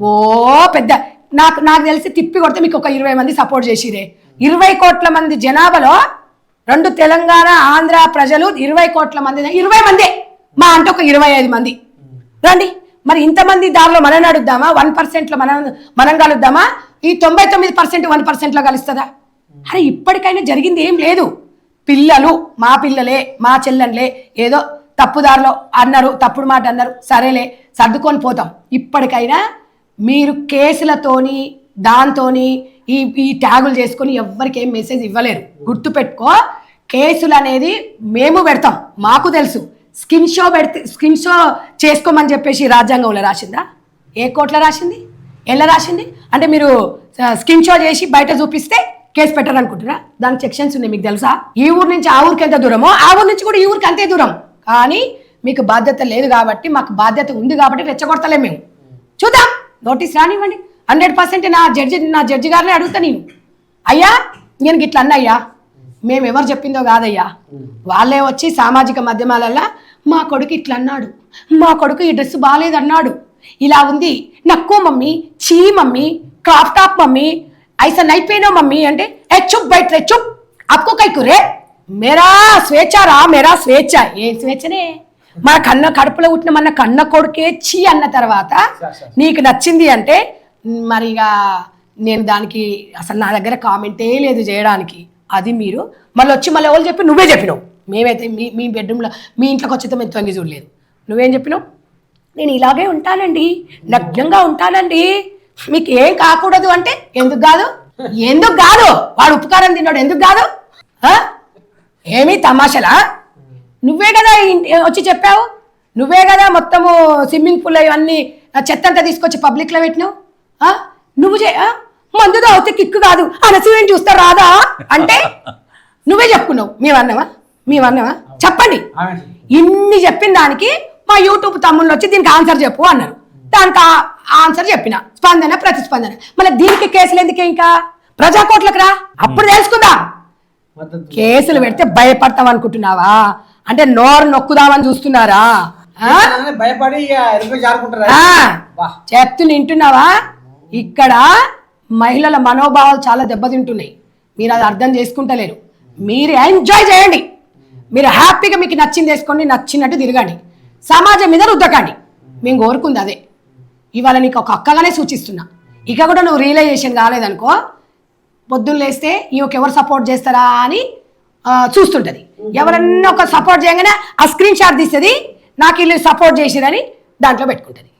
ఓ పెద్ద నాకు తెలిసి తిప్పి కొడితే మీకు ఒక 20 మంది సపోర్ట్ చేసిరే. 20 కోట్ల మంది జనాభాలో 2 తెలంగాణ ఆంధ్ర ప్రజలు 20 కోట్ల మంది 20 మందే మా అంటే ఒక 25 మంది రండి. మరి ఇంతమంది దారిలో మనం అడుగుదామా? 1%లో మనం కలుద్దామా? ఈ 99% 1%లో కలుస్తుందా? అరే ఇప్పటికైనా జరిగింది ఏం లేదు. పిల్లలు మా పిల్లలే మా చెల్లెన్లే ఏదో తప్పుదారిలో అన్నారు, తప్పుడు మాట అన్నారు, సరేలే సర్దుకొని పోతాం. ఇప్పటికైనా మీరు కేసులతోని దాంతోని ఈ ట్యాగులు చేసుకొని ఎవ్వరికి ఏం మెసేజ్ ఇవ్వలేరు. గుర్తుపెట్టుకో, కేసులు అనేది మేము పెడతాం, మాకు తెలుసు. స్కిన్ షో చేసుకోమని చెప్పేసి రాజ్యాంగంలో రాసిందా? ఏ కోర్టులో రాసింది? ఎలా రాసింది? అంటే మీరు స్కిన్ షో చేసి బయట చూపిస్తే కేసు పెట్టారనుకుంటారా? దానికి సెక్షన్స్ ఉన్నాయి, మీకు తెలుసా? ఈ ఊరు నుంచి ఆ ఊరికి ఎంత దూరమో ఆ ఊరు నుంచి కూడా ఈ ఊరికి అంతే దూరం. కానీ మీకు బాధ్యత లేదు కాబట్టి, మాకు బాధ్యత ఉంది కాబట్టి రెచ్చగొడతలే మేము. చూద్దాం, నోటీస్ రానివ్వండి. 100% నా జడ్జి గారిని అడుగుతా నేను. అయ్యా నేను గిట్లా అన్నయ్యా, మేము ఎవరు చెప్పిందో కాదయ్యా, వాళ్ళే వచ్చి సామాజిక మాధ్యమాలల్లో మా కొడుకు ఇట్లా అన్నాడు, మా కొడుకు ఈ డ్రెస్ బాగాలేదన్నాడు, ఇలా ఉంది, నక్కో మమ్మీ, చీ మమ్మీ, క్రాప్ టాప్ మమ్మీ, ऐसा नहीं पहनो मम्मी అంటే ఏ చుప్ బైట్ రే చుప్ आपको कई कुरे मेरा స్వేచ్ఛ రా मेरा స్వేచ్ఛ. ఏ స్వేచ్ఛనే? మన కడుపులో పుట్టిన మన కన్న కొడుకే చీ అన్న తర్వాత నీకు నచ్చింది అంటే మరి ఇక నేను దానికి అసలు నా దగ్గర కామెంటే లేదు చేయడానికి. అది మీరు మళ్ళీ వచ్చి మళ్ళీ ఎవరు చెప్పి నువ్వే చెప్పినావు. మేమైతే మీ బెడ్రూమ్లో మీ ఇంట్లోకి వచ్చితే మేము తొంగి చూడలేదు. నువ్వేం చెప్పినావు? నేను ఇలాగే ఉంటానండి, నగ్నంగా ఉంటానండి, మీకు ఏం కాకూడదు అంటే ఎందుకు కాదు? ఎందుకు కాదు? వాడు ఉపకారం తిన్నాడు, ఎందుకు కాదు? ఏమీ తమాషలా? నువ్వే కదా వచ్చి చెప్పావు, నువ్వే కదా మొత్తము స్విమ్మింగ్ పూల్ ఇవన్నీ చెత్త అంతా తీసుకొచ్చి పబ్లిక్లో పెట్టినావు. నువ్వు మందు తాగితే కిక్కు కాదు, అనసూయని చూస్తా రాదా అంటే నువ్వే చెప్పుకున్నావు. మేమన్నావా? చెప్పండి. ఇన్ని చెప్పిన దానికి మా యూట్యూబ్ తమ్ముళ్ళు వచ్చి దీనికి ఆన్సర్ చెప్పు అన్నారు. దానికి ఆన్సర్ చెప్పిన, స్పందన ప్రతిస్పందన. మళ్ళీ దీనికి కేసులు ఎందుకే? ఇంకా ప్రజాకోట్లకు రా, అప్పుడు తెలుసుకుందాం. కేసులు పెడితే భయపడతాం అనుకుంటున్నావా? అంటే నోరు నొక్కుదామని చూస్తున్నారా? చెప్తూ వింటున్నావా? ఇక్కడ మహిళల మనోభావాలు చాలా దెబ్బతింటున్నాయి. మీరు అది అర్థం చేసుకుంటలేరు. మీరు ఎంజాయ్ చేయండి, మీరు హ్యాపీగా మీకు నచ్చింది వేసుకోండి, నచ్చినట్టు తిరగండి, సమాజం మీద రుద్దకండి. మేము కోరుకుంది అదే. ఇవాళ నీకు ఒక అక్కగానే సూచిస్తున్నా. ఇక కూడా నువ్వు రియలైజేషన్ కాలేదనుకో, పొద్దున్న లేస్తే ఈమెకు ఎవరు సపోర్ట్ చేస్తారా అని చూస్తుంటుంది. ఎవరన్నా ఒక సపోర్ట్ చేయగానే ఆ స్క్రీన్ షాట్ తీస్తుంది, నాకు వీళ్ళు సపోర్ట్ చేసిరని దాంట్లో పెట్టుకుంటుంది.